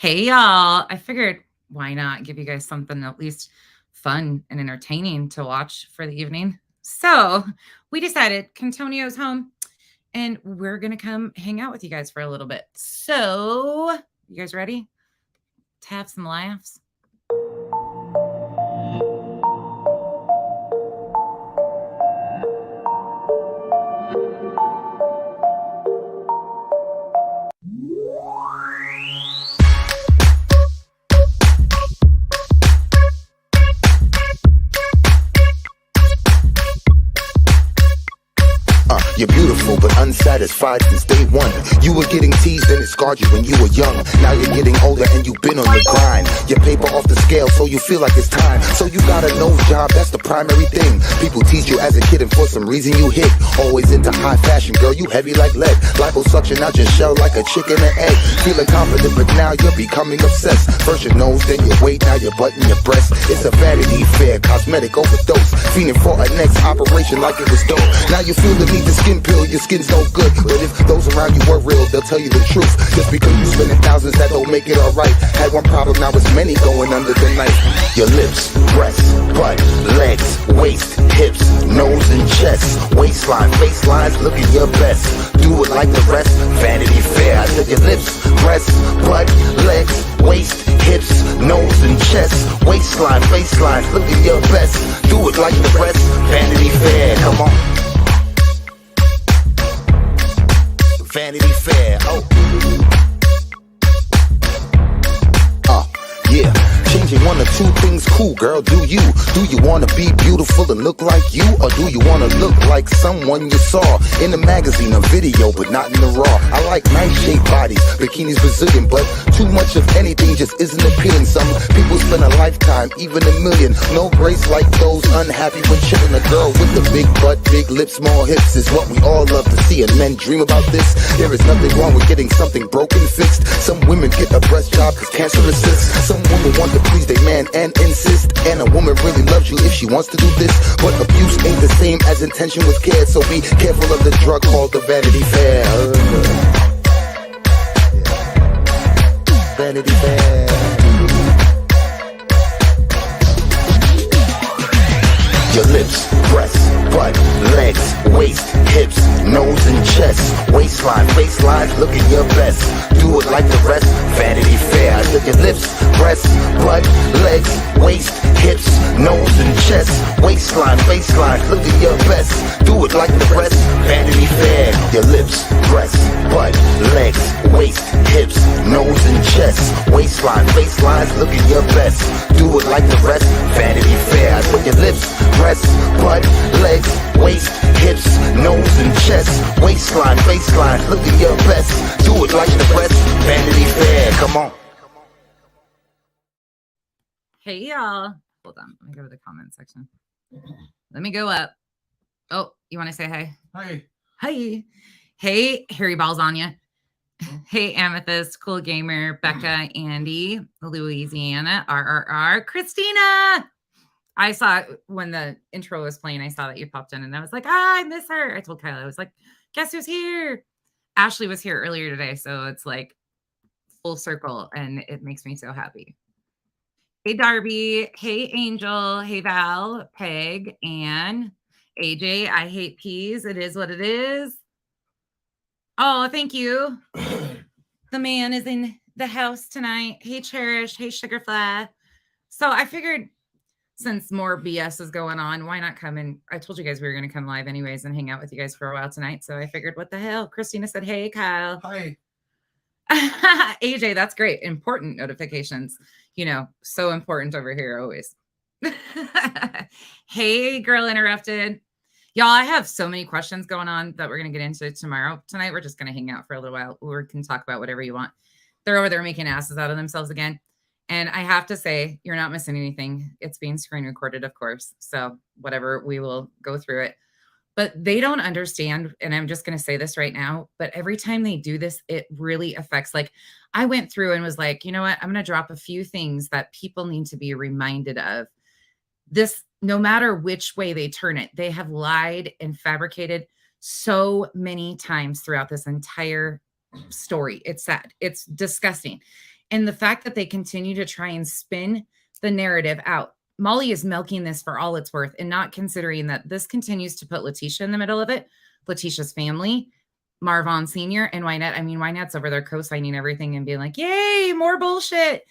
Hey, y'all. I figured why not give you guys something at least fun and entertaining to watch for the evening. So we decided Cantonio's home and we're going to come hang out with you guys for a little bit. So, you guys ready to have some laughs? You're beautiful but unsatisfied since day one. You were getting teased and it scarred you when you were young. Now you're getting older and you've been on the grind. Your paper off the scale so you feel like it's time. So you got a nose job, that's the primary thing. People tease you as a kid and for some reason you hit. Always into high fashion, girl, you heavy like lead. Liposuction out your shell like a chicken and egg. Feeling confident but now you're becoming obsessed. First your nose, then your weight, now your butt and your breast. It's a vanity fair, cosmetic overdose. Fiending for a next operation like it was dope. Now you feel the need to skin pill, your skin's no good. But if those around you were real, they'll tell you the truth. Just because you spending thousands, that don't make it alright. Had one problem, now it's many going under the knife. Your lips, breasts, butt, legs, waist, hips, nose and chest, waistline, facelines, looking your best. Do it like the rest, Vanity Fair. I said your lips, breasts, butt, legs, waist, hips, nose and chest, waistline, facelines, looking your best. Do it like the rest, Vanity Fair. Come on. Vanity Fair, yeah. Changing one or two things cool, girl, do you? Do you wanna be beautiful and look like you? Or do you wanna look like someone you saw in a magazine or video, but not in the raw? I like nice shaped bodies, bikinis Brazilian, but too much of anything just isn't appealing. Some people spend a lifetime, even a million. No grace like those unhappy with chilling. A girl with a big butt, big lips, small hips is what we all love to see, and men dream about this. There is nothing wrong with getting something broken fixed. Some women get a breast job cause cancer assists. Some women want to please their man and insist. And a woman really loves you if she wants to do this. But abuse ain't the same as intention with care. So be careful of the drug called the Vanity Fair. Vanity Fair. Your lips, breasts, butt, legs, waist, hips, nose and chest, waistline, facelines, looking your best. Do it like the rest, Vanity Fair. I said your lips, breasts, butt, legs, waist, hips, nose and chest, waistline, facelines, looking your best. Do it like the rest, Vanity Fair. Your lips, breasts, butt, legs, waist, hips, nose and chest, waistline, facelines, looking your best. Do it like the rest, Vanity Fair. I said your lips, breasts, butt, legs, waist, hips, nose and chest, waistline, faceline, look at your best. Do it like the rest, Vanity Fair. Come on. Hey, y'all. Hold on. Let me go to the comment section. Let me go up. Oh, you want to say hi? Hi. Hi. Hey, Harry Balzania. Hey, Amethyst, Cool Gamer, Becca, Andy, Louisiana, RRR, Christina. I saw when the intro was playing, I saw that you popped in and I was like, I miss her. I told Kyla, I was like, guess who's here? Ashley was here earlier today. So it's like full circle and it makes me so happy. Hey, Darby. Hey, Angel. Hey, Val, Peg, Ann, AJ. I hate peas. It is what it is. Oh, thank you. The man is in the house tonight. Hey, Cherish. Hey, Sugarfly. So I figured since more BS is going on, why not come in? I told you guys we were going to come live anyways and hang out with you guys for a while tonight. So I figured, what the hell? Christina said, hey, Kyle. Hi. AJ, that's great. Important notifications. You know, so important over here always. Hey, Girl Interrupted. Y'all, I have so many questions going on that we're going to get into tomorrow. Tonight, we're just going to hang out for a little while. We can talk about whatever you want. They're over there making asses out of themselves again. And I have to say, you're not missing anything. It's being screen recorded, of course. So whatever, we will go through it. But they don't understand, and I'm just going to say this right now, but every time they do this, it really affects. Like, I went through and was like, you know what? I'm going to drop a few things that people need to be reminded of. This, no matter which way they turn it, they have lied and fabricated so many times throughout this entire story. It's sad. It's disgusting. And the fact that they continue to try and spin the narrative out. Molly is milking this for all it's worth and not considering that this continues to put Letitia in the middle of it, Letitia's family, Marvon Sr. and Wynette. I mean, Wynette's over there co-signing everything and being like, yay, more bullshit.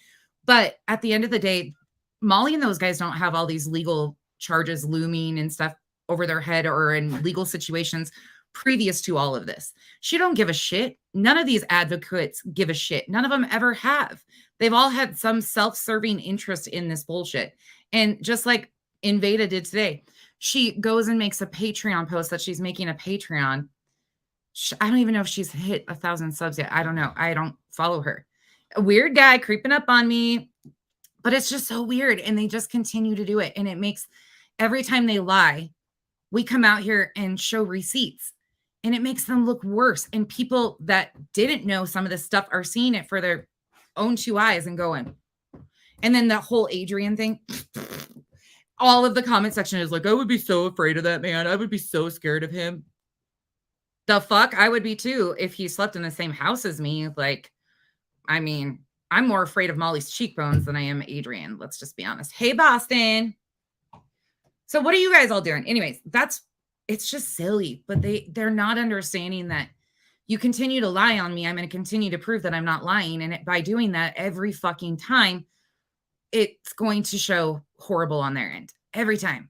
But at the end of the day, Molly and those guys don't have all these legal charges looming and stuff over their head or in legal situations previous to all of this. She don't give a shit. None of these advocates give a shit. None of them ever have. They've all had some self-serving interest in this bullshit. And just like Invada did today, she goes and makes a Patreon post that she's making a Patreon. I don't even know if she's hit 1,000 subs yet. I don't know. I don't follow her. A weird guy creeping up on me, but it's just so weird. And they just continue to do it. And it makes every time they lie, we come out here and show receipts and it makes them look worse. And people that didn't know some of this stuff are seeing it for their own two eyes and going. And then the whole Adrian thing, all of the comment section is like, I would be so afraid of that man. I would be so scared of him. The fuck? I would be too if he slept in the same house as me. Like, I mean, I'm more afraid of Molly's cheekbones than I am Adrian. Let's just be honest. Hey, Boston. So what are you guys all doing? Anyways, it's just silly, but they're not understanding that you continue to lie on me. I'm going to continue to prove that I'm not lying. And by doing that every fucking time, it's going to show horrible on their end every time.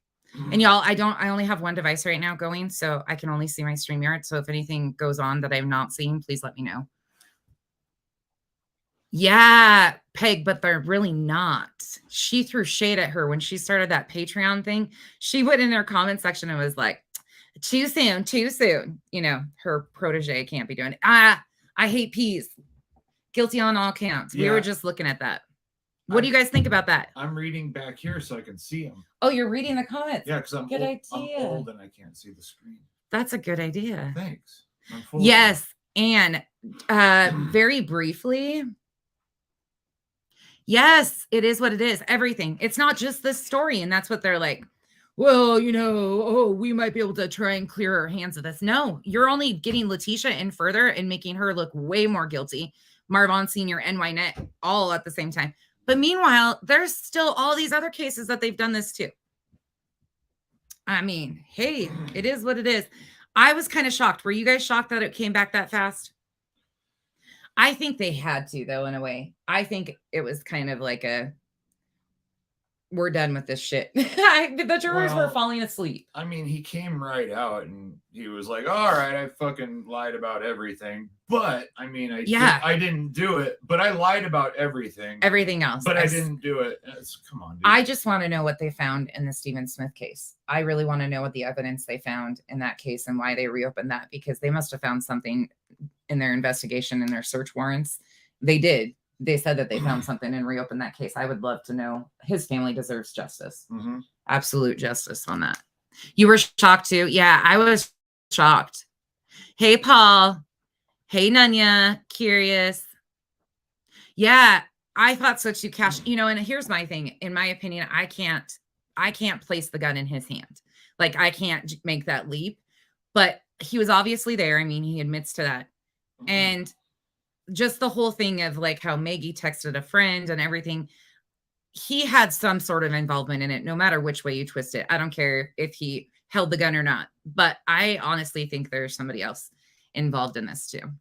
And y'all, I only have one device right now going, so I can only see my StreamYard. So if anything goes on that I've not seen, please let me know. Yeah, Peg, but they're really not. She threw shade at her when she started that Patreon thing. She went in her comment section and was like, too soon, too soon. You know, her protege can't be doing it. I hate peas. Guilty on all counts. Yeah. We were just looking at that. What do you guys think about that? I'm reading back here so I can see them. Oh, you're reading the comments? Yeah, because I'm old and I can't see the screen. That's a good idea. Thanks. Yes, and very briefly, yes, it is what it is. Everything. It's not just this story, and that's what they're like, well, you know, oh, we might be able to try and clear our hands of this. No, you're only getting Letitia in further and making her look way more guilty. Marvon Sr. and Wynette all at the same time. But meanwhile, there's still all these other cases that they've done this to. I mean, hey, it is what it is. I was kind of shocked. Were you guys shocked that it came back that fast? I think they had to, though, in a way. I think it was kind of like we're done with this shit. The jurors were falling asleep. I mean, he came right out and he was like, all right, I fucking lied about everything. But, I mean, I didn't do it. But I lied about everything. Everything else. But I didn't do it. Come on, dude. I just want to know what they found in the Stephen Smith case. I really want to know what the evidence they found in that case and why they reopened that. Because they must have found something in their investigation and their search warrants. They did. They said that they found something and reopened that case. I would love to know. His family deserves justice. Mm-hmm. Absolute justice on that. You were shocked too? Yeah, I was shocked. Hey, Paul. Hey, Nunya. Curious. Yeah, I thought so too, Cash. You know, and here's my thing. In my opinion, I can't place the gun in his hand. Like, I can't make that leap. But he was obviously there. I mean, he admits to that. Mm-hmm. And just the whole thing of like how Maggie texted a friend and everything, he had some sort of involvement in it, no matter which way you twist it. I don't care if he held the gun or not, but I honestly think there's somebody else involved in this too.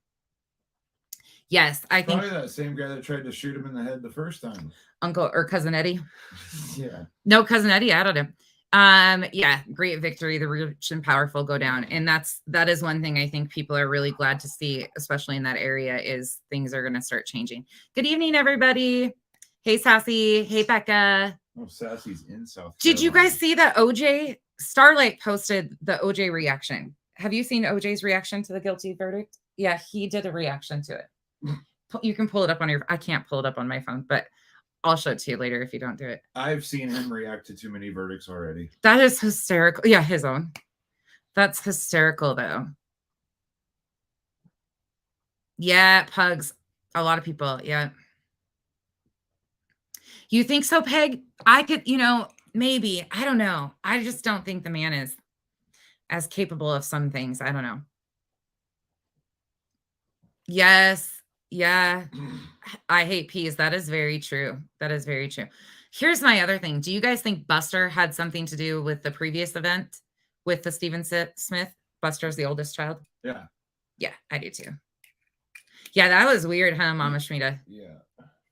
Yes, I think probably that same guy that tried to shoot him in the head the first time. Uncle or Cousin Eddie. Yeah. No, Cousin Eddie, I don't know. Yeah, great victory. The rich and powerful go down. And that is one thing I think people are really glad to see, especially in that area, is things are going to start changing. Good evening, everybody. Hey, Sassy. Hey, Becca. Oh, Sassy's in South Carolina. Did you guys see that OJ? Starlight posted the OJ reaction. Have you seen OJ's reaction to the guilty verdict? Yeah, he did a reaction to it. You can pull it up on I can't pull it up on my phone, but I'll show it to you later if you don't do it. I've seen him react to too many verdicts already. That is hysterical. Yeah, his own. That's hysterical, though. Yeah, Pugs. A lot of people. Yeah. You think so, Peg? I could, maybe. I don't know. I just don't think the man is as capable of some things. I don't know. Yes. Yeah. I hate peas. That is very true. That is very true. Here's my other thing. Do you guys think Buster had something to do with the previous event with the Stephen Smith? Buster's the oldest child. Yeah. Yeah, I do too. Yeah, that was weird, huh, Mama Shmita? Yeah,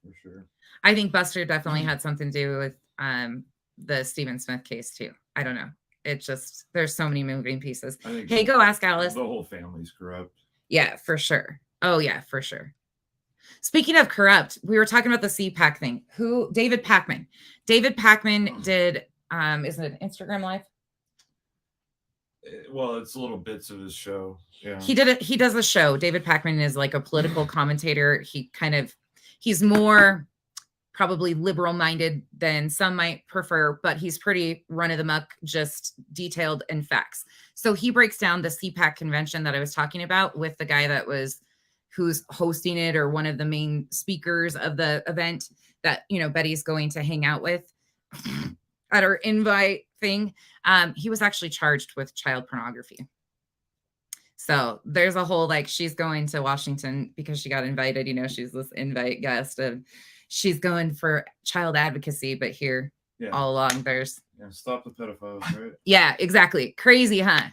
for sure. I think Buster definitely had something to do with the Stephen Smith case too. I don't know. It just, there's so many moving pieces. Hey, go ask Alice. The whole family's corrupt. Yeah, for sure. Oh yeah, for sure. Speaking of corrupt, we were talking about the CPAC thing. David Pakman. David Pakman did, isn't it Instagram Live? Well, it's little bits of his show. Yeah. He does a show. David Pakman is like a political commentator. He's more probably liberal minded than some might prefer, but he's pretty run of the muck, just detailed and facts. So he breaks down the CPAC convention that I was talking about with the guy who's hosting it, or one of the main speakers of the event that, Betty's going to hang out with at her invite thing. He was actually charged with child pornography. So there's a whole, she's going to Washington because she got invited, she's this invite guest, and she's going for child advocacy, but here all along there's stop the pedophiles, right? Yeah, exactly. Crazy, huh?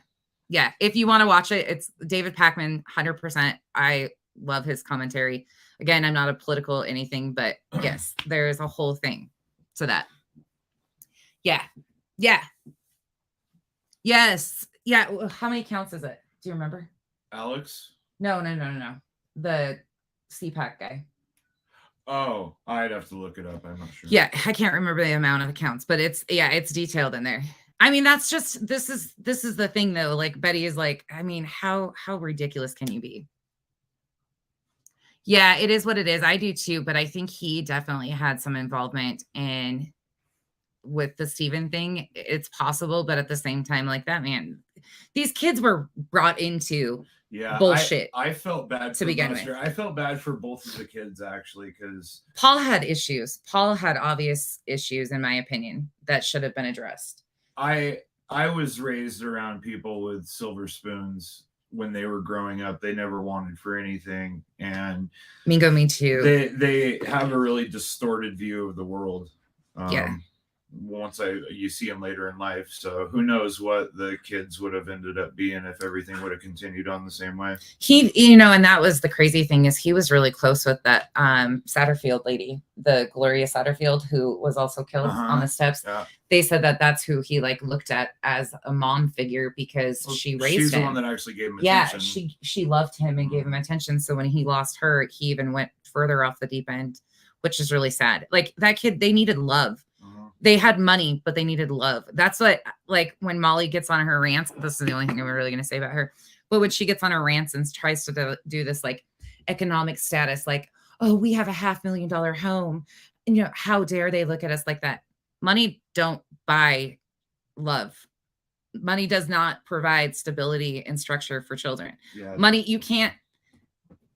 Yeah. If you want to watch it, it's David Pakman, 100%. I love his commentary. Again, I'm not a political anything, but yes, there's a whole thing to that. Yeah. Yeah. Yes. Yeah. How many counts is it? Do you remember? Alex? No. The CPAC guy. Oh, I'd have to look it up. I'm not sure. Yeah, I can't remember the amount of accounts, but it's detailed in there. I mean, that's just, this is the thing though. Like Betty is like, I mean, how ridiculous can you be? Yeah, it is what it is. I do too, but I think he definitely had some involvement with the Stephen thing. It's possible, but at the same time, like that man, these kids were brought into bullshit. I felt bad to begin with. I felt bad for both of the kids actually, because Paul had issues. Paul had obvious issues, in my opinion, that should have been addressed. I was raised around people with silver spoons when they were growing up. They never wanted for anything, and me too. They have a really distorted view of the world. Yeah. Once you see them later in life. So who knows what the kids would have ended up being if everything would have continued on the same way. And that was the crazy thing, is he was really close with that Satterfield lady, the Gloria Satterfield, who was also killed on the steps. Yeah. They said that that's who he looked at as a mom figure, because she raised him. She's the one that actually gave him attention. Yeah, she loved him and gave him attention. So when he lost her, he even went further off the deep end, which is really sad. Like that kid, they needed love. They had money, but they needed love. That's what, when Molly gets on her rants, this is the only thing I'm really going to say about her. But when she gets on her rants and tries to do this economic status, oh, we have a $500,000 home. And, how dare they look at us like that? Money don't buy love. Money does not provide stability and structure for children. Yeah, money, you can't.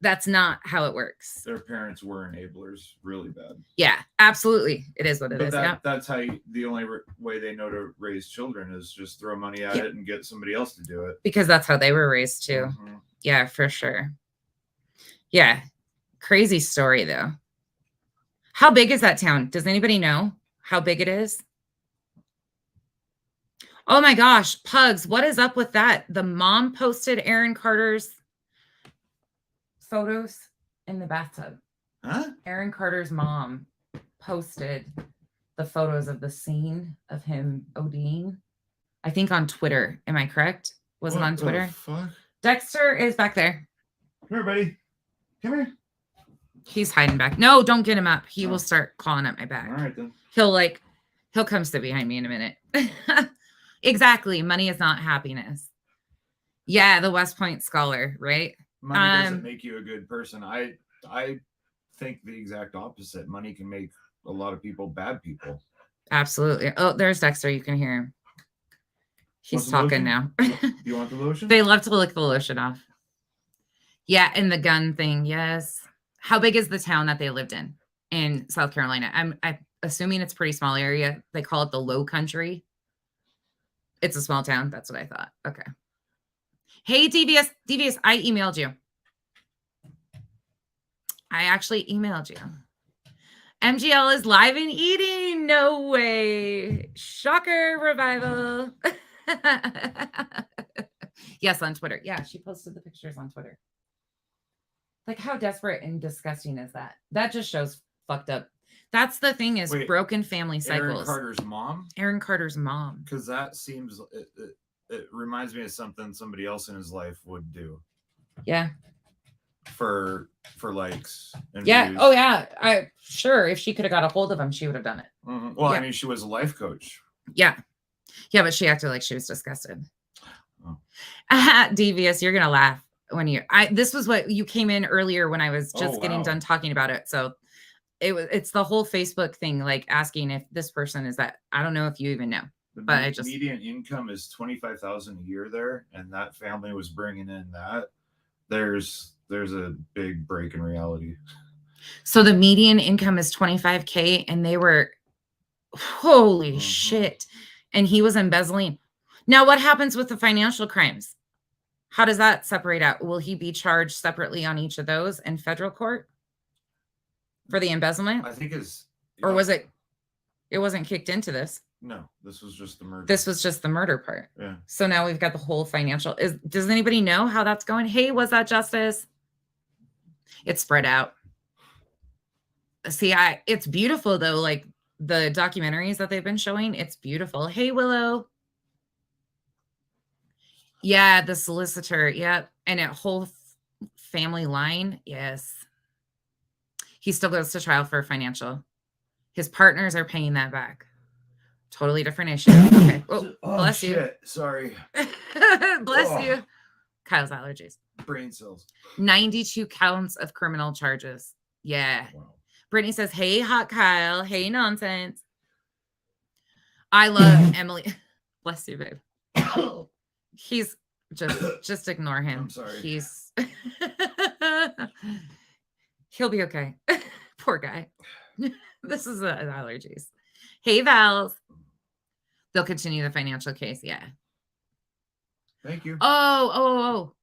That's not how it works. Their parents were enablers really bad. Yeah, absolutely. It is what it is. That's how the only way they know to raise children is just throw money at it and get somebody else to do it. Because that's how they were raised too. Mm-hmm. Yeah, for sure. Yeah. Crazy story though. How big is that town? Does anybody know how big it is? Oh my gosh, Pugs, what is up with that? The mom posted Aaron Carter's photos in the bathtub. Huh? Aaron Carter's mom posted the photos of the scene of him ODing. I think on Twitter. Am I correct? Was it on Twitter? Fuck? Dexter is back there. Come here, buddy. Come here. He's hiding back. No, don't get him up. He will start clawing at my back. All right then. He'll come sit behind me in a minute. Exactly. Money is not happiness. Yeah, the West Point scholar, right? Money doesn't make you a good person. I think the exact opposite. Money can make a lot of people bad people. Absolutely. Oh, there's Dexter. You can hear him. He's talking now. You want the lotion? They love to lick the lotion off. Yeah, and the gun thing. Yes. How big is the town that they lived in South Carolina? I'm assuming it's a pretty small area. They call it the Low Country. It's a small town. That's what I thought. Okay. Hey, Devious, I emailed you. I actually emailed you. MGL is live and eating. No way. Shocker revival. Yes, on Twitter. Yeah, she posted the pictures on Twitter. Like, how desperate and disgusting is that? That just shows fucked up. That's the thing is broken family cycles. Aaron Carter's mom? Aaron Carter's mom. Because that seems, it reminds me of something somebody else in his life would do. Yeah. For likes and yeah. views. Oh yeah. Sure. If she could have got a hold of him, she would have done it. Mm-hmm. Well, yeah. I mean, she was a life coach. Yeah. Yeah, but she acted like she was disgusted. Devious, you're gonna laugh when this was what you came in earlier when I was just getting done talking about it. So it's the whole Facebook thing, like asking if this person is that. I don't know if you even know. But I just median income is $25,000 a year there, and that family was bringing in that. There's a big break in reality. So the median income is $25K, and they were holy shit. And he was embezzling. Now, what happens with the financial crimes? How does that separate out? Will he be charged separately on each of those in federal court for the embezzlement? I think or was it wasn't kicked into this? No, this was just the murder. This was just the murder part. Yeah. So now we've got the whole financial. Does anybody know how that's going? Hey, was that justice? It's spread out. See, it's beautiful though. Like the documentaries that they've been showing, it's beautiful. Hey, Willow. Yeah, the solicitor. Yep. And a whole family line. Yes. He still goes to trial for financial. His partners are paying that back. Totally different issue. Okay. Oh, bless you. Sorry. Bless you. Kyle's allergies. Brain cells. 92 counts of criminal charges. Yeah. Wow. Brittany says, hey, hot Kyle. Hey, nonsense. I love Emily. Bless you, babe. He's just ignore him. I'm sorry. He'll be okay. Poor guy. This is allergies. Hey, Vals. They'll continue the financial case. Yeah. Thank you. Oh.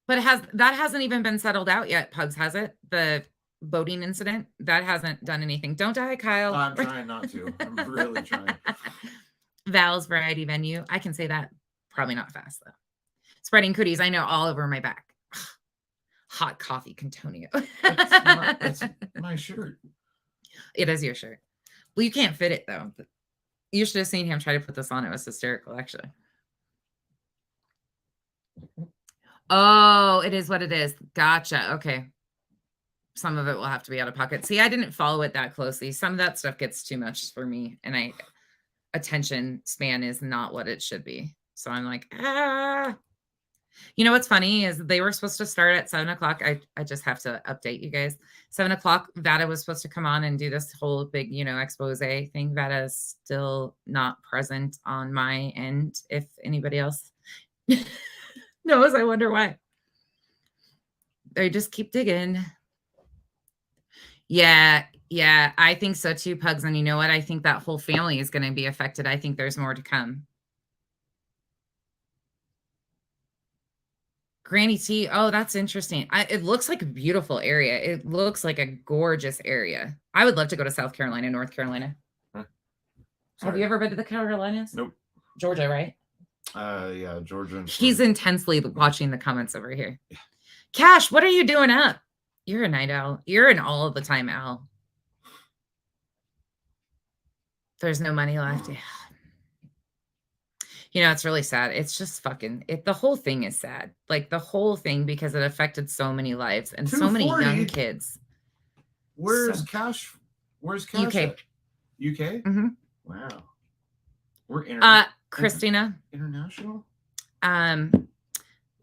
But that hasn't even been settled out yet, Pugs, has it? The boating incident? That hasn't done anything. Don't die, Kyle. I'm trying not to. I'm really trying. Val's Variety Venue. I can say that. Probably not fast, though. Spreading cooties. I know all over my back. Hot coffee, Cantonio. That's my shirt. It is your shirt. Well, you can't fit it, though. You should have seen him try to put this on. It was hysterical, actually. Oh, it is what it is. Gotcha. Okay. Some of it will have to be out of pocket. See, I didn't follow it that closely. Some of that stuff gets too much for me. And attention span is not what it should be. So I'm like, You know what's funny is they were supposed to start at 7:00. I just have to update you guys. 7:00, Vada was supposed to come on and do this whole big, expose thing. Vada is still not present on my end. If anybody else knows, I wonder why. They just keep digging. Yeah, I think so too, Pugs. And you know what? I think that whole family is going to be affected. I think there's more to come. Granny T. Oh, that's interesting. It looks like a beautiful area. It looks like a gorgeous area. I would love to go to South Carolina, North Carolina. Huh? Have you ever been to the Carolinas? Nope. Georgia, right? Yeah, Georgia. He's intensely watching the comments over here. Yeah. Cash, what are you doing up? You're a night owl. You're an all of the time owl. There's no money left. Yeah. It's really sad. It's just fucking the whole thing is sad. Like the whole thing, because it affected so many lives and so many young kids. Where's Cash? Where's Cash? UK. At? UK? Mm-hmm. Wow. We're Christina. International?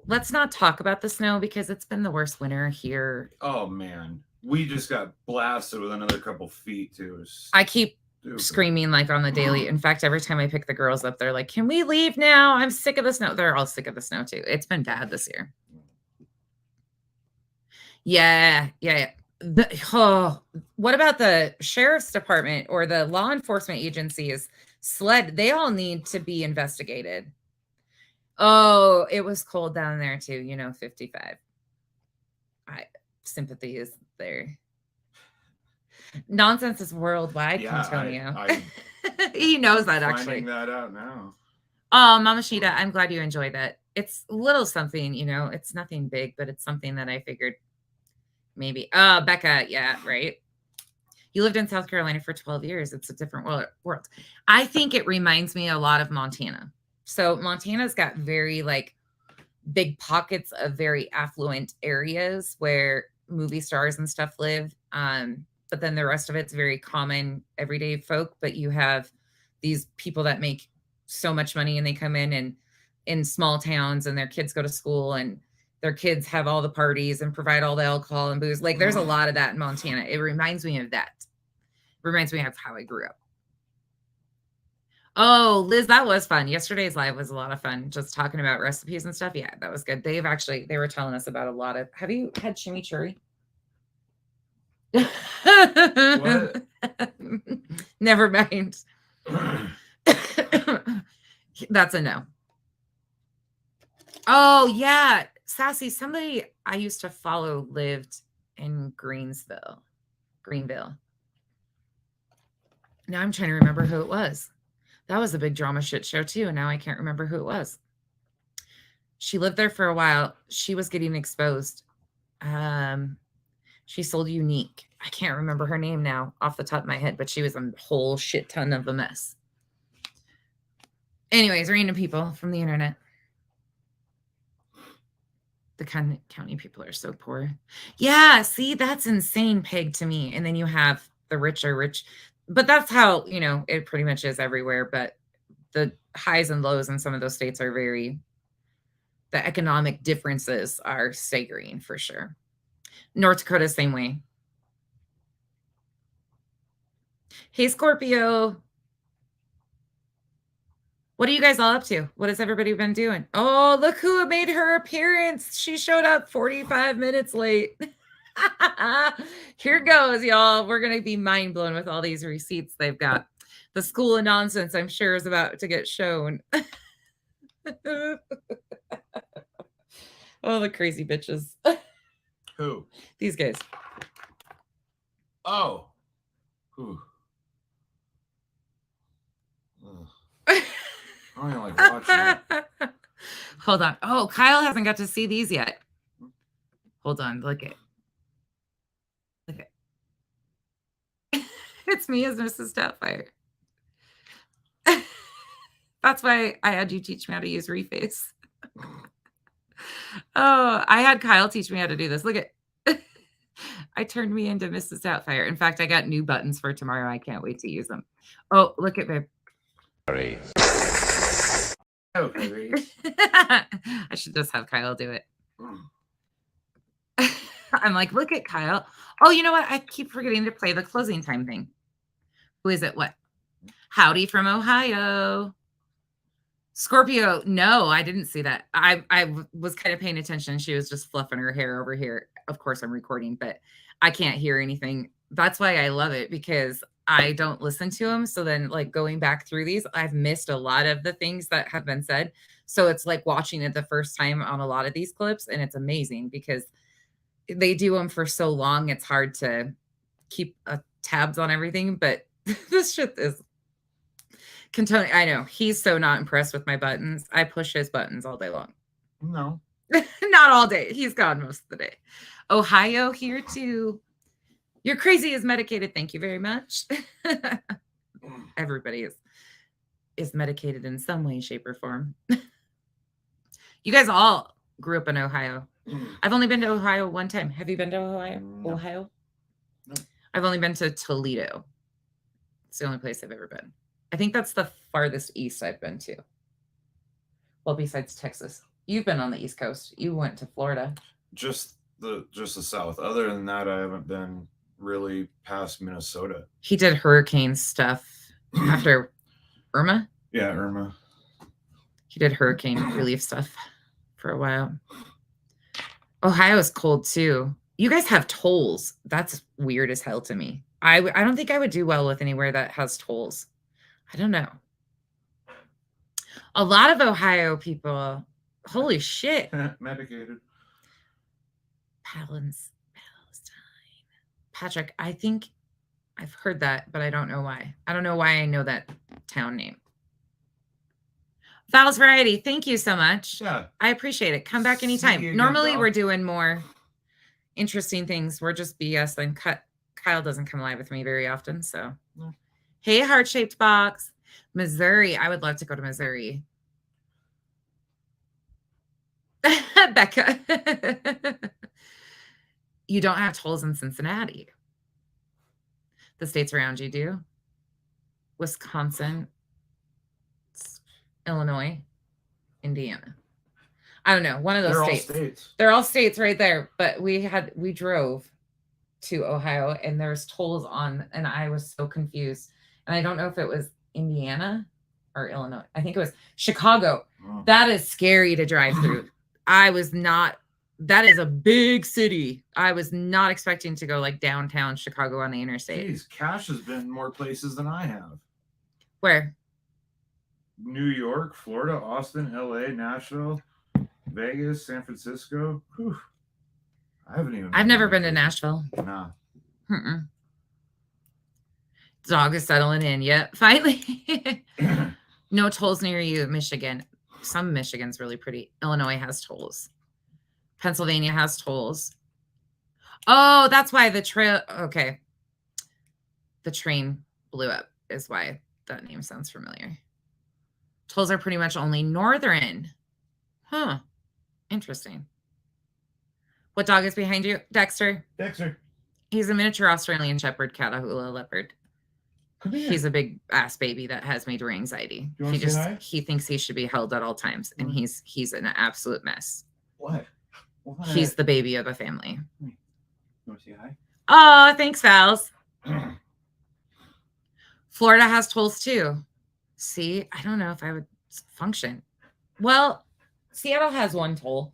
Let's not talk about the snow because it's been the worst winter here. Oh man. We just got blasted with another couple feet too. I keep screaming like on the daily. In fact, every time I pick the girls up, they're like, can we leave now? I'm sick of the snow. They're all sick of the snow too. It's been bad this year. Yeah. What about the sheriff's department or the law enforcement agencies? SLED, they all need to be investigated. Oh, it was cold down there too, 55. Sympathy is there. Nonsense is worldwide, Antonio. He knows that, actually. Finding that out now. Oh, Mama Shida, I'm glad you enjoyed it. It's a little something, it's nothing big, but it's something that I figured maybe. Becca, yeah, right. You lived in South Carolina for 12 years. It's a different world. I think it reminds me a lot of Montana. So Montana's got very big pockets of very affluent areas where movie stars and stuff live. But then the rest of it's very common everyday folk. But you have these people that make so much money and they come in small towns and their kids go to school and their kids have all the parties and provide all the alcohol and booze. There's a lot of that in Montana. It reminds me of that. It reminds me of how I grew up. Oh, Liz, that was fun. Yesterday's live was a lot of fun. Just talking about recipes and stuff. Yeah, that was good. They were telling us about a lot of, have you had chimichurri? What? Never mind. That's a no. Oh, yeah. Sassy, somebody I used to follow lived in Greenville. Now I'm trying to remember who it was. That was a big drama shit show too. And now I can't remember who it was. She lived there for a while. She was getting exposed. She sold Unique. I can't remember her name now off the top of my head, but she was a whole shit ton of a mess. Anyways, random people from the internet. The county people are so poor. Yeah, see, that's insane, Peg, to me. And then you have the rich are rich. But that's how, it pretty much is everywhere. But the highs and lows in some of those states are the economic differences are staggering for sure. North Dakota, same way. Hey, Scorpio. What are you guys all up to? What has everybody been doing? Oh, look who made her appearance. She showed up 45 minutes late. Here goes, y'all. We're going to be mind blown with all these receipts they've got. The school of nonsense, I'm sure, is about to get shown. Oh, the crazy bitches. Who? These guys. Oh. Who? I don't like watching it. Hold on. Oh, Kyle hasn't got to see these yet. Hold on. Look it. It's me as Mrs. Doubtfire. That's why I had you teach me how to use Reface. Oh, I had Kyle teach me how to do this. Look at I turned me into Mrs. Doubtfire. In fact, I got new buttons for tomorrow. I can't wait to use them. Oh, look at babe. Okay. I should just have Kyle do it. I'm like, look at Kyle. Oh, you know what? I keep forgetting to play the closing time thing. Who is it? What? Howdy from Ohio. Scorpio. No, I didn't see that. I was kind of paying attention. She was just fluffing her hair over here. Of course, I'm recording, but I can't hear anything. That's why I love it, because I don't listen to them. So then going back through these, I've missed a lot of the things that have been said. So it's like watching it the first time on a lot of these clips. And it's amazing because they do them for so long. It's hard to keep tabs on everything, but this shit is Cantoni. I know he's so not impressed with my buttons. I push his buttons all day long. No, not all day. He's gone most of the day. Ohio here too. You're crazy is medicated. Thank you very much. Everybody is medicated in some way, shape, or form. You guys all grew up in Ohio. I've only been to Ohio one time. Have you been to Ohio? No. Ohio? No. I've only been to Toledo. It's the only place I've ever been. I think that's the farthest east I've been to. Well, besides Texas. You've been on the East Coast. You went to Florida. Just the South. Other than that, I haven't been really past Minnesota. He did hurricane stuff after Irma. Yeah, Irma. He did hurricane relief stuff for a while. Ohio is cold too. You guys have tolls. That's weird as hell to me. I don't think I would do well with anywhere that has tolls. I don't know. A lot of Ohio people, holy shit. Medicated. Palestine. Patrick, I think I've heard that, but I don't know why. I don't know why I know that town name. Val's Variety, thank you so much. Yeah. I appreciate it. Come back anytime. Normally, we're doing more interesting things. We're just BS and cut. Kyle doesn't come live with me very often, so. No. Hey, heart-shaped box. Missouri. I would love to go to Missouri. Becca. You don't have tolls in Cincinnati. The states around you do. Wisconsin, Illinois, Indiana. I don't know. One of those states. They're all states right there. But we drove to Ohio and there's tolls on, and I was so confused. And I don't know if it was Indiana or Illinois. I think it was Chicago. Oh. That is scary to drive through. That is a big city. I was not expecting to go like downtown Chicago on the interstate. Jeez, Cash has been more places than I have. Where? New York, Florida, Austin, LA, Nashville, Vegas, San Francisco. Whew. I've never been to Nashville. Nah. Dog is settling in. Yep. Finally. No tolls near you, Michigan. Some Michigan's really pretty. Illinois has tolls. Pennsylvania has tolls. Oh, that's why the trail. Okay. The train blew up is why that name sounds familiar. Tolls are pretty much only northern. Huh. Interesting. What dog is behind you? Dexter. He's a miniature Australian Shepherd Catahoula leopard. Come here. He's a big ass baby that has major anxiety. He thinks he should be held at all times, and he's an absolute mess. What? He's the baby of a family. You want to say hi? Oh, thanks, Vals. Florida has tolls too. See, I don't know if I would function. Well, Seattle has one toll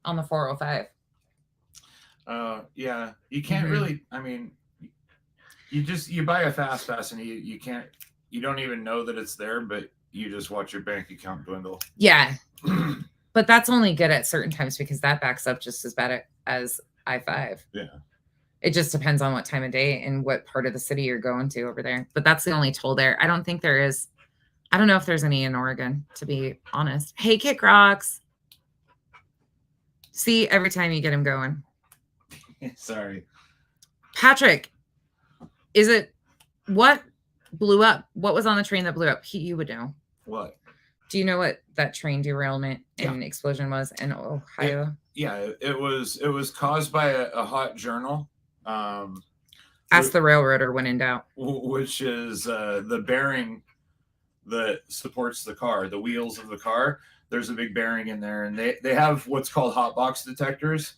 on the 405. Yeah, you can't really. I mean, you buy a fast pass and you can't. You don't even know that it's there, but you just watch your bank account dwindle. Yeah. But that's only good at certain times because that backs up just as bad as I-5. Yeah. It just depends on what time of day and what part of the city you're going to over there. But that's the only toll there. I don't think there is. I don't know if there's any in Oregon, to be honest. Hey, Kick Rocks. See, every time you get him going. Sorry. Patrick, what blew up? What was on the train that blew up? You would know. What? Do you know what that train derailment and explosion was in Ohio? It was caused by a hot journal. Ask the railroader when in doubt. Which is the bearing that supports the car, the wheels of the car. There's a big bearing in there, and they have what's called hot box detectors.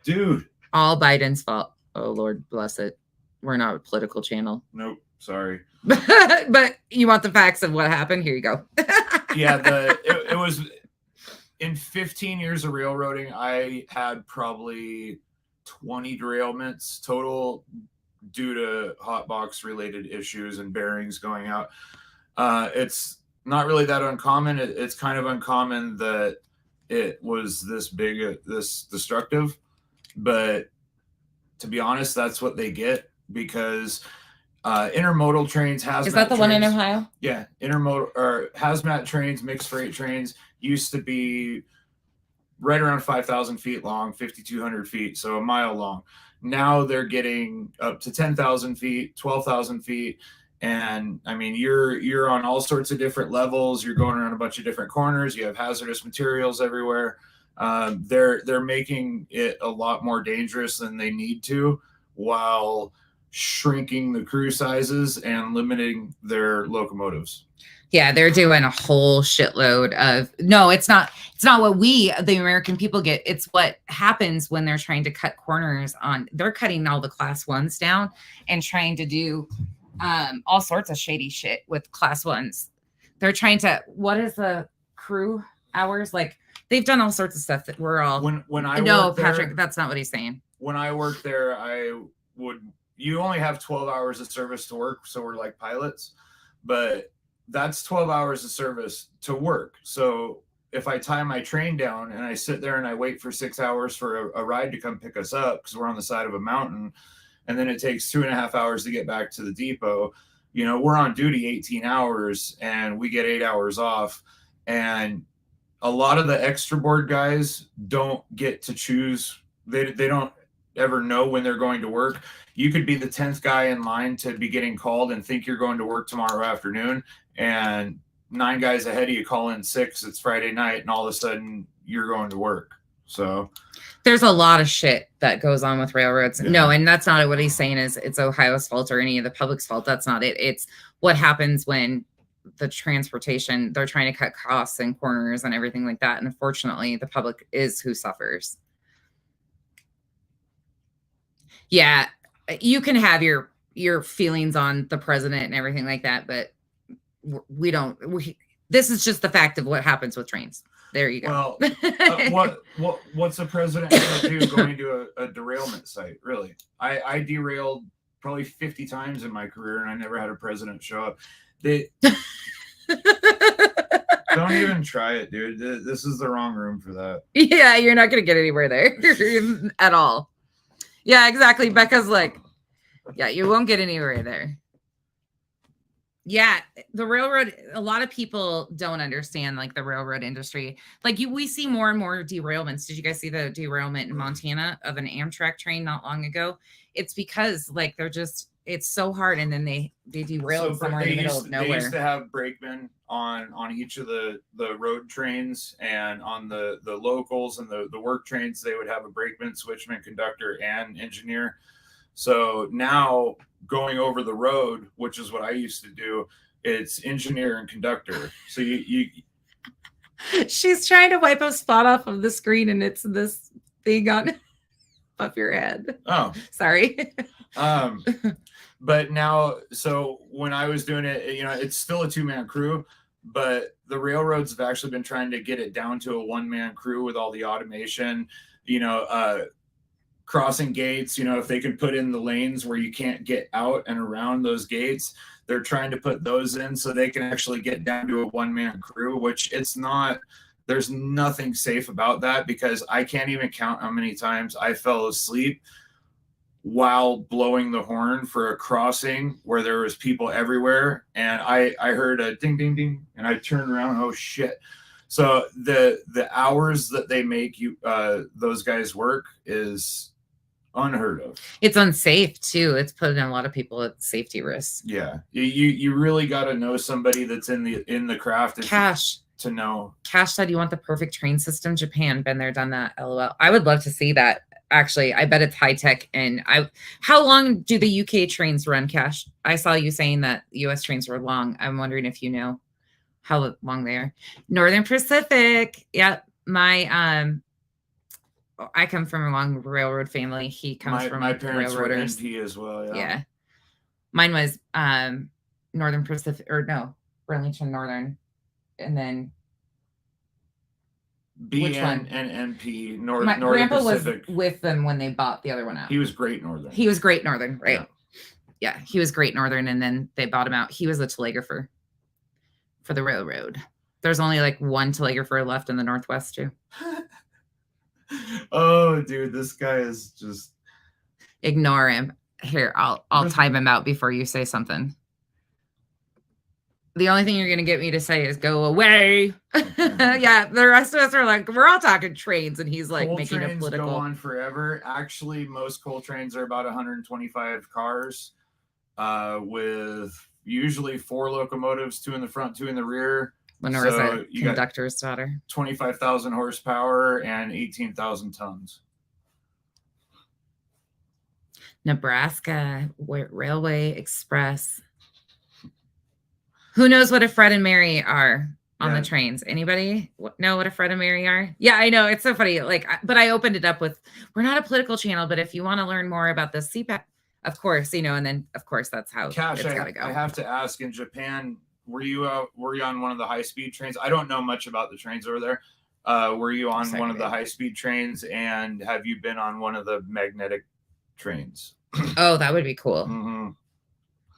Dude. All Biden's fault. Oh, Lord bless it. We're not a political channel. Nope. Sorry. But you want the facts of what happened? Here you go. Yeah, it was in 15 years of railroading, I had probably 20 derailments total due to hotbox related issues and bearings going out. It's not really that uncommon. It's kind of uncommon that it was this big, this destructive. But to be honest, that's what they get because intermodal trains, hazmat. Is that the trains, one in Ohio? Yeah, intermodal or hazmat trains, mixed freight trains used to be right around 5,000 feet long, 5,200 feet, so a mile long. Now they're getting up to 10,000 feet, 12,000 feet. And I mean, you're on all sorts of different levels. You're going around a bunch of different corners. You have hazardous materials everywhere. They're making it a lot more dangerous than they need to, while shrinking the crew sizes and limiting their locomotives. Yeah, they're doing a whole shitload of. No, it's not what we, the American people, get. It's what happens when they're trying to cut corners on. They're cutting all the class ones down and trying to do all sorts of shady shit with class ones. They're trying to. What is the crew hours like? They've done all sorts of stuff that we're all. When I no, worked Patrick, there, that's not what he's saying. When I worked there, you only have 12 hours of service to work, so we're like pilots, but that's 12 hours of service to work. So if I tie my train down and I sit there and I wait for 6 hours for a ride to come pick us up because we're on the side of a mountain, and then it takes 2.5 hours to get back to the depot. You know, we're on duty 18 hours and we get 8 hours off. And a lot of the extra board guys don't get to choose. They don't ever know when they're going to work. You could be the 10th guy in line to be getting called and think you're going to work tomorrow afternoon, and 9 guys ahead of you call in 6. It's Friday night, and all of a sudden you're going to work. So there's a lot of shit that goes on with railroads. Yeah. No, and that's not what he's saying is it's Ohio's fault or any of the public's fault. That's not it. It's what happens when the transportation, they're trying to cut costs and corners and everything like that. And unfortunately, the public is who suffers. Yeah, you can have your feelings on the president and everything like that, but this is just the fact of what happens with trains. There you go. Well, what's a president going to do going to a derailment site? Really, I derailed probably 50 times in my career, and I never had a president show up. They don't even try it, dude. This is the wrong room for that. Yeah, you're not going to get anywhere there at all. Yeah, exactly. Becca's like, yeah, you won't get anywhere there. Yeah, the railroad, a lot of people don't understand like the railroad industry. Like we see more and more derailments. Did you guys see the derailment in Montana of an Amtrak train not long ago? It's because like it's so hard, and then they derailed somewhere in the middle of nowhere. They used to have brakemen on each of the road trains, and on the locals and the work trains, they would have a brakeman, switchman, conductor, and engineer. So now going over the road, which is what I used to do, it's engineer and conductor. So you she's trying to wipe a spot off of the screen, and it's this thing on up your head. Oh, sorry. But now, so when I was doing it, you know, it's still a 2-man crew, but the railroads have actually been trying to get it down to a 1-man crew with all the automation, you know, crossing gates, you know, if they can put in the lanes where you can't get out and around those gates, they're trying to put those in so they can actually get down to a 1-man crew, which it's not, there's nothing safe about that, because I can't even count how many times I fell asleep while blowing the horn for a crossing where there was people everywhere. And I heard a ding, ding, ding, and I turned around, oh shit. So the hours that they make those guys work is unheard of. It's unsafe too. It's putting a lot of people at safety risks. Yeah, you really got to know somebody that's in the craft. Cash to know. Cash said, "You want the perfect train system? Japan, been there, done that." LOL. I would love to see that. Actually, I bet it's high tech. And how long do the UK trains run, Cash? I saw you saying that US trains were long. I'm wondering if you know how long they are. Northern Pacific. Yeah, my I come from a long railroad family. He comes from my parents railroaders. were NP as well. Yeah. Yeah. Mine was Northern Pacific, or no, Burlington Northern, and then B which and one? NP. My Northern grandpa Pacific. was with them when they bought the other one out. He was Great Northern. He was Great Northern, right? Yeah, he was Great Northern, and then they bought him out. He was a telegrapher for the railroad. There's only like one telegrapher left in the Northwest too. Oh, dude, this guy is just. Ignore him. Here, I'll time him out before you say something. The only thing you're going to get me to say is go away. Yeah, the rest of us are like, we're all talking trains, and he's like coal making a trains political. Go on forever. Actually, most coal trains are about 125 cars, with usually 4 locomotives, 2 in the front, 2 in the rear. Lenora's a conductor's daughter. 25,000 horsepower and 18,000 tons. Nebraska Railway Express. Who knows what a Fred and Mary are on the trains? Anybody know what a Fred and Mary are? Yeah, I know. It's so funny. Like, but I opened it up with, we're not a political channel, but if you want to learn more about the CPAP, of course, you know, and then of course that's how Cash, it's got to go. I have to ask, in Japan, were you on one of the high-speed trains? I don't know much about the trains over there. Were you on one of the high-speed trains, and have you been on one of the magnetic trains? Oh, that would be cool. Mm-hmm.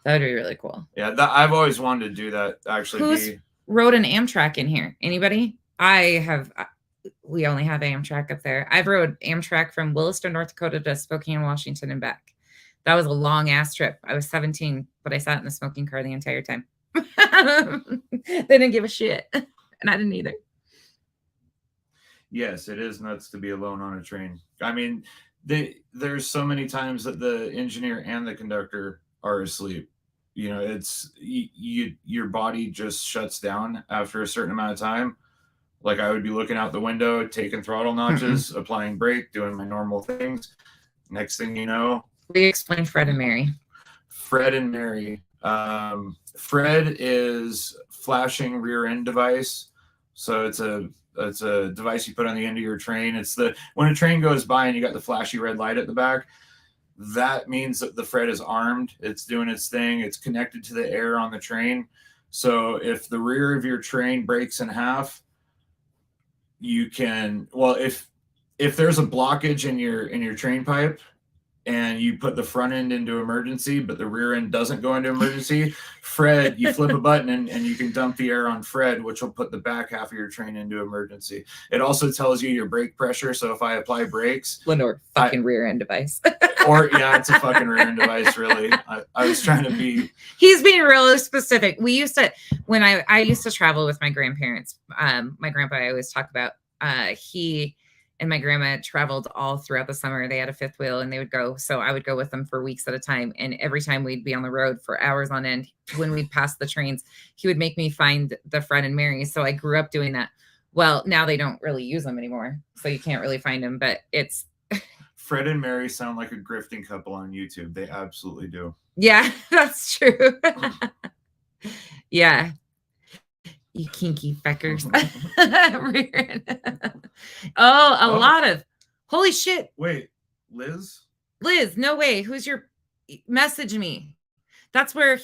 That would be really cool. Yeah, I've always wanted to do that. Actually, who's rode an Amtrak in here? Anybody? I have. We only have Amtrak up there. I've rode Amtrak from Williston, North Dakota to Spokane, Washington, and back. That was a long ass trip. I was 17, but I sat in the smoking car the entire time. They didn't give a shit, and I didn't either. Yes, it is nuts to be alone on a train. I mean, there's so many times that the engineer and the conductor are asleep. You know, it's your body just shuts down after a certain amount of time. Like I would be looking out the window, taking throttle notches, applying brake, doing my normal things. Next thing you know, We explained Fred and Mary. Fred and Mary. Fred is flashing rear end device. So it's a device you put on the end of your train. It's when a train goes by and you got the flashy red light at the back, that means that the Fred is armed. It's doing its thing. It's connected to the air on the train. So if the rear of your train breaks in half, you can, well, if there's a blockage in your train pipe and you put the front end into emergency, but the rear end doesn't go into emergency, Fred, you flip a button and you can dump the air on Fred, which will put the back half of your train into emergency. It also tells you your brake pressure. So if I apply brakes, Lenore, fucking rear end device. or yeah, it's a fucking rear end device, really. I was trying to be. He's being really specific. We used to, when I used to travel with my grandparents, my grandpa, I always talk about, he and my grandma traveled all throughout the summer. They had a fifth wheel and they would go. So I would go with them for weeks at a time. And every time we'd be on the road for hours on end, when we'd pass the trains, he would make me find the Fred and Mary. So I grew up doing that. Well, now they don't really use them anymore. So you can't really find them, but it's. Fred and Mary sound like a grifting couple on YouTube. They absolutely do. Yeah, that's true. Yeah. You kinky feckers. Oh, a lot of. Holy shit. Wait, Liz? Liz, no way. Who's your message me? That's where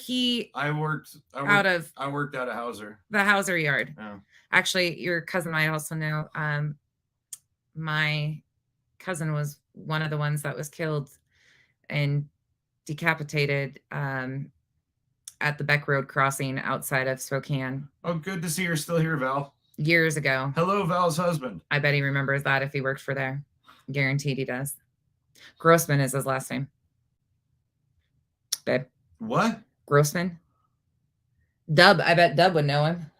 I worked out of Hauser. The Hauser yard. Oh. Actually, your cousin, I also know. My cousin was one of the ones that was killed and decapitated at the Beck Road crossing outside of Spokane. Oh, good to see you're still here, Val. Years ago. Hello, Val's husband. I bet he remembers that if he worked for there. Guaranteed he does. Grossman is his last name. Babe. What? Grossman. Dub. I bet Dub would know him.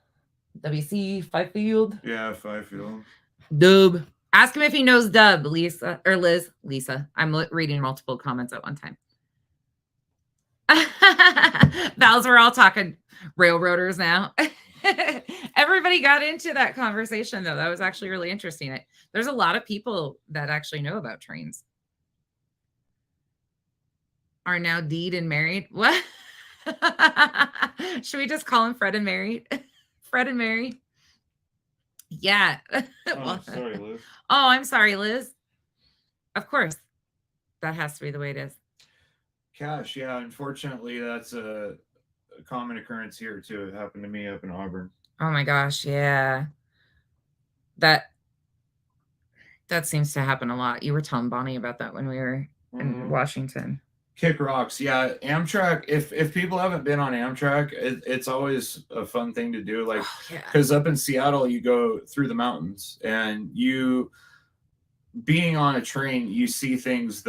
WC Fifield. Yeah, Fifield. Dub. Ask him if he knows Dub, Lisa, or Liz. Lisa. I'm reading multiple comments at one time. Vals, we're all talking railroaders now. Everybody got into that conversation, though. That was actually really interesting. There's a lot of people that actually know about trains. Are now deed and married. What? Should we just call him Fred and Mary? Fred and Mary? Yeah. Oh, sorry, Liz. Oh, I'm sorry, Liz. Of course. That has to be the way it is. Cash, yeah. Unfortunately, that's a common occurrence here, too. It happened to me up in Auburn. Oh, my gosh, yeah. That seems to happen a lot. You were telling Bonnie about that when we were in Washington. Kick rocks. Yeah, Amtrak, if people haven't been on Amtrak, it's always a fun thing to do. Like, because up in Seattle, you go through the mountains, and you, being on a train, you see things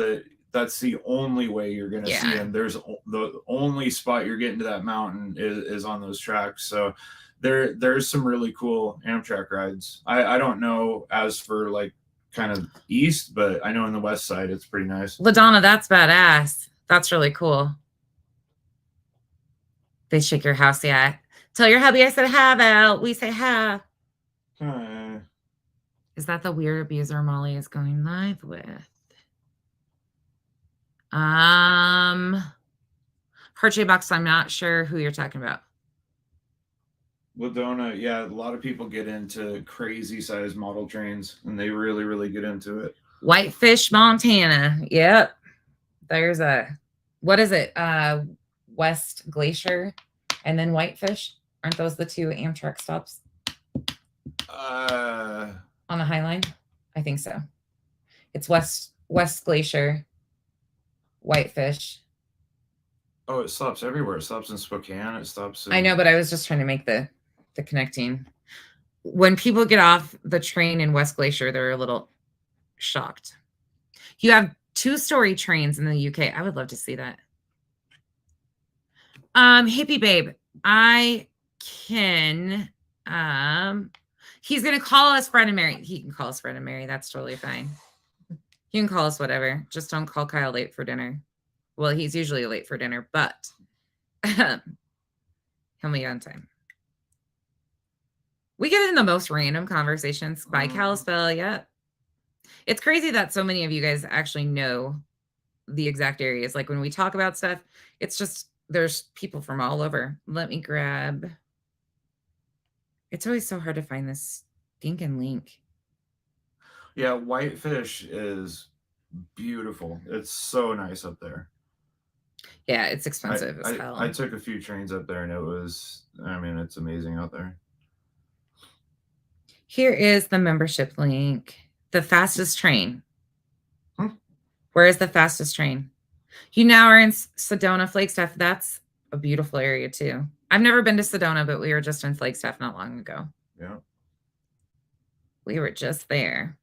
that's the only way you're going to see them. There's the only spot you're getting to that mountain is on those tracks. So there's some really cool Amtrak rides. I don't know as for like kind of east, but I know on the west side, it's pretty nice. LaDonna, that's badass. That's really cool. They shake your house. Yeah. Tell your hubby I said hi, Val. We say hi. Hi. Is that the weird abuser Molly is going live with? Heart J Box, I'm not sure who you're talking about. LaDonna, yeah, a lot of people get into crazy size model trains, and they really, really get into it. Whitefish, Montana. Yep. There's what is it? West Glacier and then Whitefish. Aren't those the two Amtrak stops? On the High Line? I think so. It's West Glacier, Whitefish. Oh, it stops everywhere. It stops in Spokane. It stops in... I know, but I was just trying to make the connecting. When people get off the train in West Glacier, they're a little shocked. You have 2-story trains in the UK. I would love to see that. Hippie babe, I can, he's gonna call us Fred and Mary. He can call us Fred and Mary. That's totally fine. You can call us whatever. Just don't call Kyle late for dinner. Well, he's usually late for dinner, but he'll meet on time. We get in the most random conversations by Kalispell. Yep. It's crazy that so many of you guys actually know the exact areas. Like when we talk about stuff, it's just there's people from all over. Let me grab. It's always so hard to find this stinking link. Yeah, Whitefish is beautiful. It's so nice up there. Yeah, it's expensive as hell. I took a few trains up there and it was, I mean, it's amazing out there. Here is the membership link. The fastest train. Where is the fastest train? You now are in Sedona, Flagstaff. That's a beautiful area too. I've never been to Sedona, but we were just in Flagstaff not long ago. Yeah. We were just there.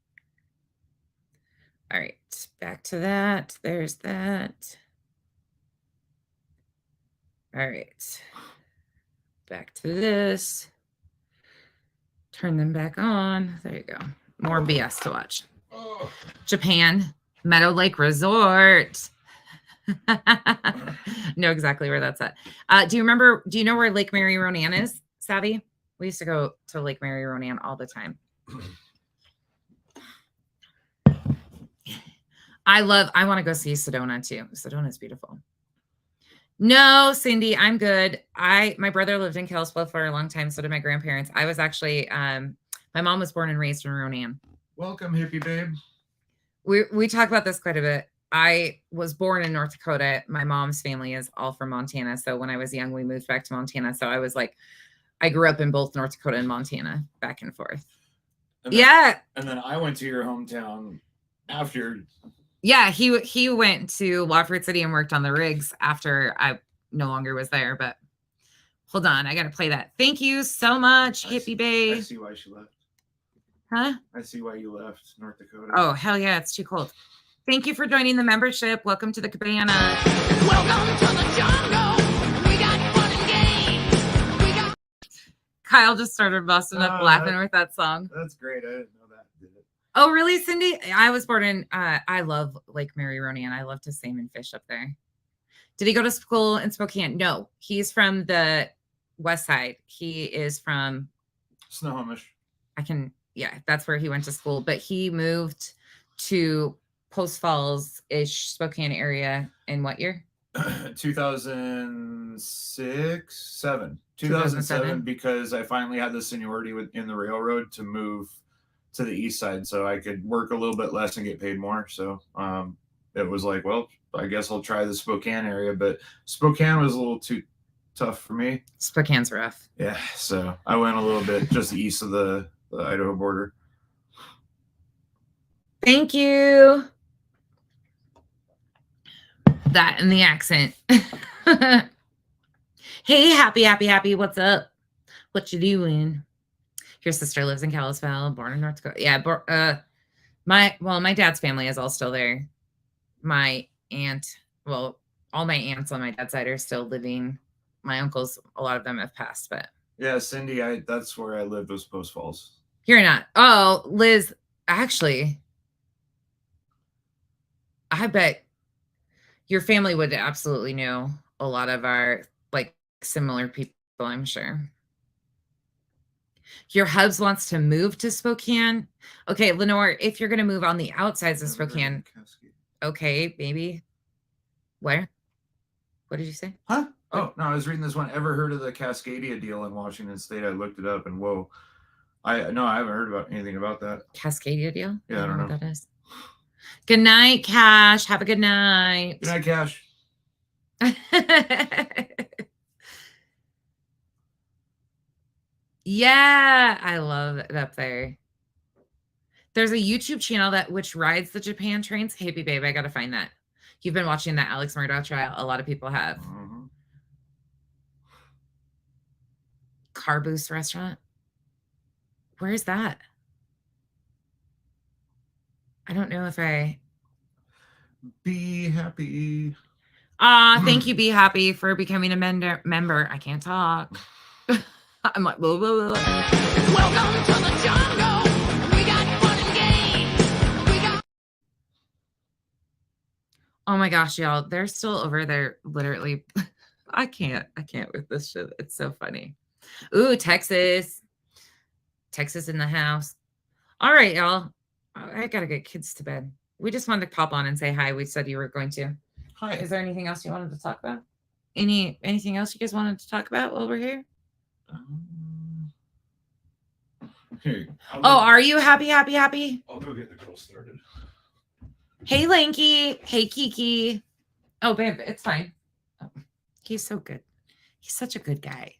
All right, back to that. There's that. All right. Back to this. Turn them back on. There you go. More BS to watch. Japan, Meadow Lake Resort. Know exactly where that's at. Do you know where Lake Mary Ronan is, Savvy? We used to go to Lake Mary Ronan all the time. I want to go see Sedona too. Sedona's beautiful. No, Cindy, I'm good. My brother lived in Kalispell for a long time. So did my grandparents. I was actually, my mom was born and raised in Ronan. Welcome, hippie babe. We talk about this quite a bit. I was born in North Dakota. My mom's family is all from Montana. So when I was young, we moved back to Montana. So I was like, I grew up in both North Dakota and Montana, back and forth. And then I went to your hometown after. Yeah, he went to Wofford City and worked on the rigs after I no longer was there. But hold on, I got to play that. Thank you so much, Hippie Babe. I see why she left. Huh? I see why you left North Dakota. Oh, hell yeah, it's too cold. Thank you for joining the membership. Welcome to the cabana. Welcome to the jungle. We got fun and games. Kyle just started busting up laughing with that song. That's great. I didn't know that. Did it? Oh, really, Cindy? I was born in, I love Lake Mary Ronan. I love to salmon fish up there. Did he go to school in Spokane? No, he's from the west side. He is from Snohomish. Yeah, that's where he went to school. But he moved to Post Falls-ish Spokane area in what year? 2007, because I finally had the seniority in the railroad to move to the east side so I could work a little bit less and get paid more. So it was like, well, I guess I'll try the Spokane area, but Spokane was a little too tough for me. Spokane's rough. Yeah, so I went a little bit just east of the Idaho border. Thank you. That and the accent. Hey, happy. What's up? What you doing? Your sister lives in Kalispell, born in North Dakota. Yeah, my dad's family is all still there. My aunt, all my aunts on my dad's side are still living. My uncles, a lot of them have passed, but yeah, Cindy, that's where I lived, was Post Falls. You're not. Oh, Liz, actually, I bet your family would absolutely know a lot of our like similar people, I'm sure. Your hubs wants to move to Spokane. Okay, Lenore, if you're going to move on the outsides of Spokane, okay, maybe. Where? What did you say? Huh? Oh, no, I was reading this one. Ever heard of the Cascadia deal in Washington State? I looked it up and whoa. I haven't heard about anything about that. Cascadia deal? Yeah, I don't know what that is. Good night, Cash. Have a good night. Good night, Cash. Yeah, I love it up there. There's a YouTube channel which rides the Japan trains. Hippie babe, I gotta find that. You've been watching that Alex Murdaugh trial. A lot of people have. Mm-hmm. Car Boost restaurant. Where is that? I don't know if Be happy. Thank you, Be Happy, for becoming a member. I can't talk. I'm like, blah, blah, blah. Welcome to the jungle. We got fun and games. We got Oh my gosh, y'all. They're still over there. Literally. I can't with this shit. It's so funny. Ooh, Texas. Texas in the house. All right, y'all. I gotta get kids to bed. We just wanted to pop on and say hi. We said you were going to. Hi. Is there anything else you wanted to talk about? Anything else you guys wanted to talk about while we're here? Here. Oh, are you happy? I'll go get the girls started. Hey, Lanky. Hey, Kiki. Oh, babe, it's fine. Oh, he's so good. He's such a good guy.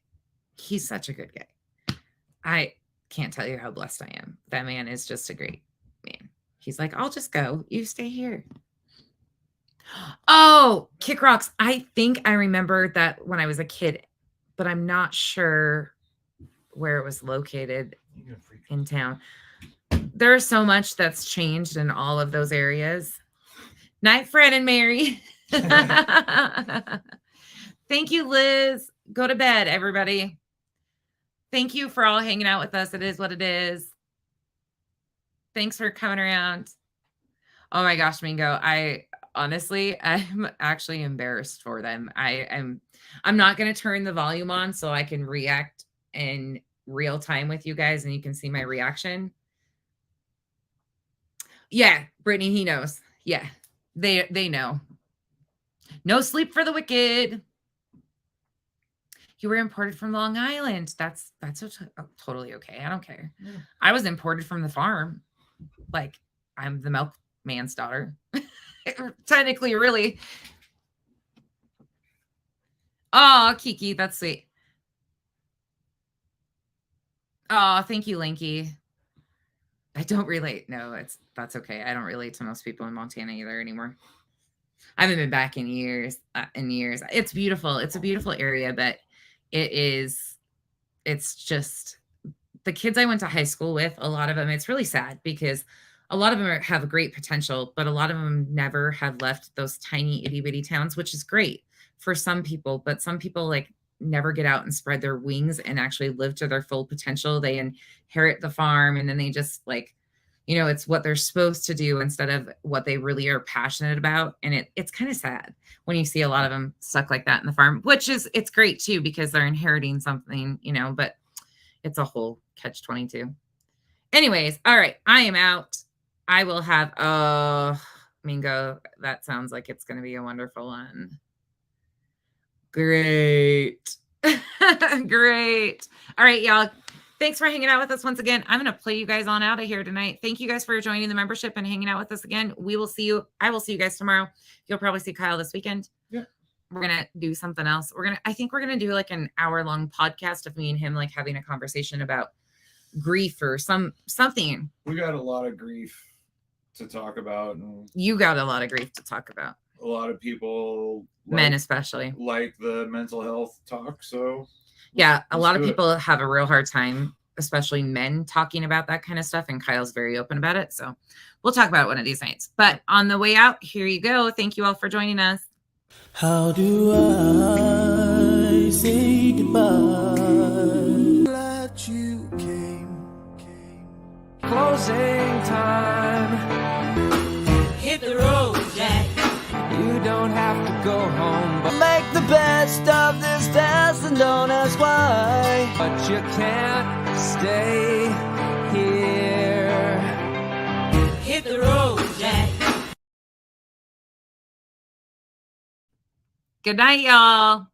He's such a good guy. I can't tell you how blessed I am. That man is just a great man. He's like, I'll just go. You stay here. Oh, Kick Rocks. I think I remember that when I was a kid, but I'm not sure where it was located in town. There's so much that's changed in all of those areas. Night, Fred and Mary. Thank you, Liz. Go to bed, everybody. Thank you for all hanging out with us. It is what it is. Thanks for coming around. Oh my gosh, Mingo. I'm actually embarrassed for them. I'm not going to turn the volume on so I can react in real time with you guys and you can see my reaction. Yeah, Brittany, he knows. Yeah, they know. No sleep for the wicked. You were imported from Long Island. That's totally okay. I don't care. Yeah. I was imported from the farm. Like, I'm the milkman's daughter. Technically, really. Oh, Kiki, that's sweet. Oh, thank you, Lanky. I don't relate. No, that's okay. I don't relate to most people in Montana either anymore. I haven't been back in years. It's beautiful. It's a beautiful area, but it's just the kids I went to high school with, a lot of them, it's really sad because a lot of them have great potential, but a lot of them never have left those tiny itty bitty towns, which is great for some people, but some people like never get out and spread their wings and actually live to their full potential. They inherit the farm and then they just like, you know, it's what they're supposed to do instead of what they really are passionate about. And it's kind of sad when you see a lot of them stuck like that in the farm, which is, it's great too, because they're inheriting something, you know, but it's a whole catch-22. Anyways, all right, I am out. I will have, Mingo, that sounds like it's going to be a wonderful one. Great. Great. All right, y'all. Thanks for hanging out with us once again. I'm going to play you guys on out of here tonight. Thank you guys for joining the membership and hanging out with us again. We will see you. I will see you guys tomorrow. You'll probably see Kyle this weekend. Yeah. We're going to do something else. I think we're going to do like an hour-long podcast of me and him, like having a conversation about grief or something. We got a lot of grief to talk about. And you got a lot of grief to talk about. A lot of people, men especially, like the mental health talk. So yeah, a lot of people have a real hard time, especially men, talking about that kind of stuff. And Kyle's very open about it. So we'll talk about it one of these nights. But on the way out, here you go. Thank you all for joining us. How do I say goodbye? Glad you came. Closing time. hit the road, Jack. You don't have to go home, but make the best of this test and don't ask why. But you can't stay here. Hit the road, Jack. Good night, y'all.